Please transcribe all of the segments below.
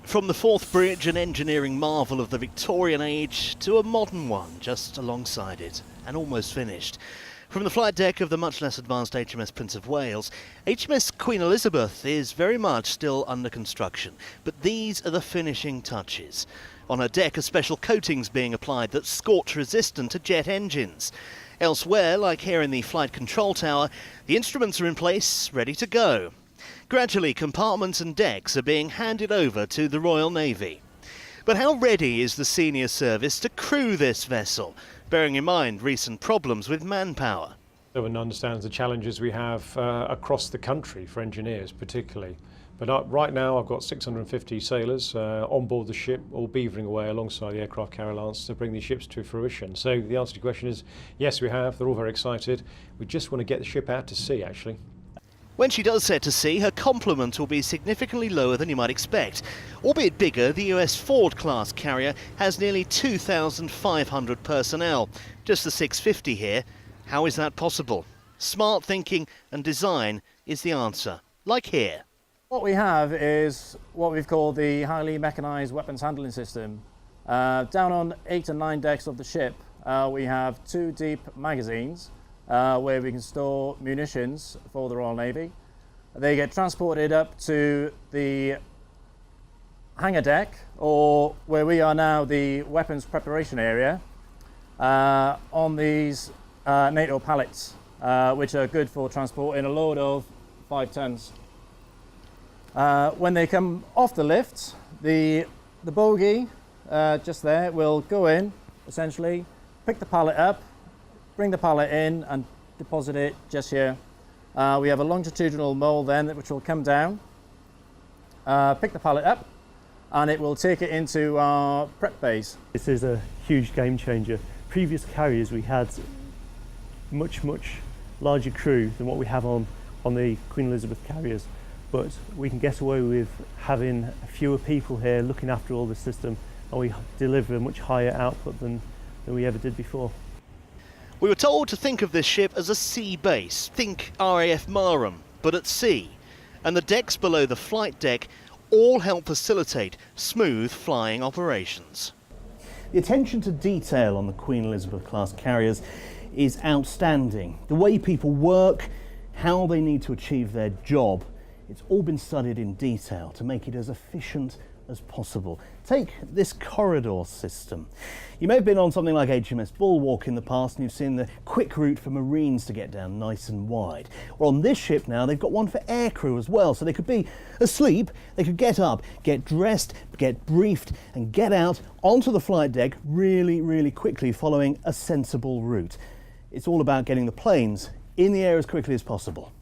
From the fourth bridge, an engineering marvel of the Victorian age, to a modern one just alongside it, and almost finished. From the flight deck of the much less advanced HMS Prince of Wales, HMS Queen Elizabeth is very much still under construction, but these are the finishing touches. On her deck, a special coating's being applied that's scorch-resistant to jet engines. Elsewhere, like here in the flight control tower, the instruments are in place, ready to go. Gradually, compartments and decks are being handed over to the Royal Navy. But how ready is the senior service to crew this vessel, bearing in mind recent problems with manpower? Everyone understands the challenges we have across the country for engineers particularly. But right now I've got 650 sailors on board the ship, all beavering away alongside the aircraft carrier Lance to bring these ships to fruition. So the answer to your question is yes, we have. They're all very excited. We just want to get the ship out to sea actually. When she does set to sea, her complement will be significantly lower than you might expect. Albeit bigger, the US Ford-class carrier has nearly 2,500 personnel. Just the 650 here. How is that possible? Smart thinking and design is the answer, like here. What we have is what we've called the highly mechanised weapons handling system. Down on 8 and 9 decks of the ship, we have 2 deep magazines where we can store munitions for the Royal Navy. They get transported up to the hangar deck, or where we are now, the weapons preparation area, on these NATO pallets, which are good for transporting a load of 5 tons. When they come off the lift, the bogie just there will go in, essentially, pick the pallet up, bring the pallet in and deposit it just here. We have a longitudinal mould then which will come down, pick the pallet up, and it will take it into our prep base. This is a huge game changer. Previous carriers we had much larger crew than what we have on the Queen Elizabeth carriers, but we can get away with having fewer people here looking after all the system, and we deliver a much higher output than we ever did before. We were told to think of this ship as a sea base. Think RAF Marham, but at sea. And the decks below the flight deck all help facilitate smooth flying operations. The attention to detail on the Queen Elizabeth class carriers is outstanding. The way people work, how they need to achieve their job, it's all been studied in detail to make it as efficient as possible. Take this corridor system. You may have been on something like HMS Bulwark in the past and you've seen the quick route for Marines to get down nice and wide. Well, on this ship now they've got one for aircrew as well, so they could be asleep, they could get up, get dressed, get briefed and get out onto the flight deck really quickly following a sensible route. It's all about getting the planes in the air as quickly as possible.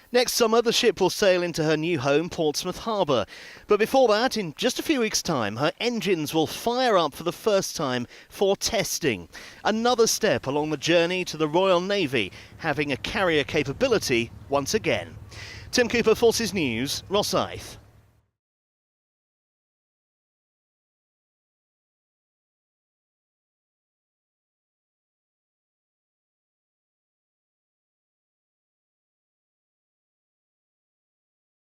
Next summer, the ship will sail into her new home, Portsmouth Harbour. But before that, in just a few weeks' time, her engines will fire up for the first time for testing. Another step along the journey to the Royal Navy, having a carrier capability once again. Tim Cooper, Forces News, Rosyth.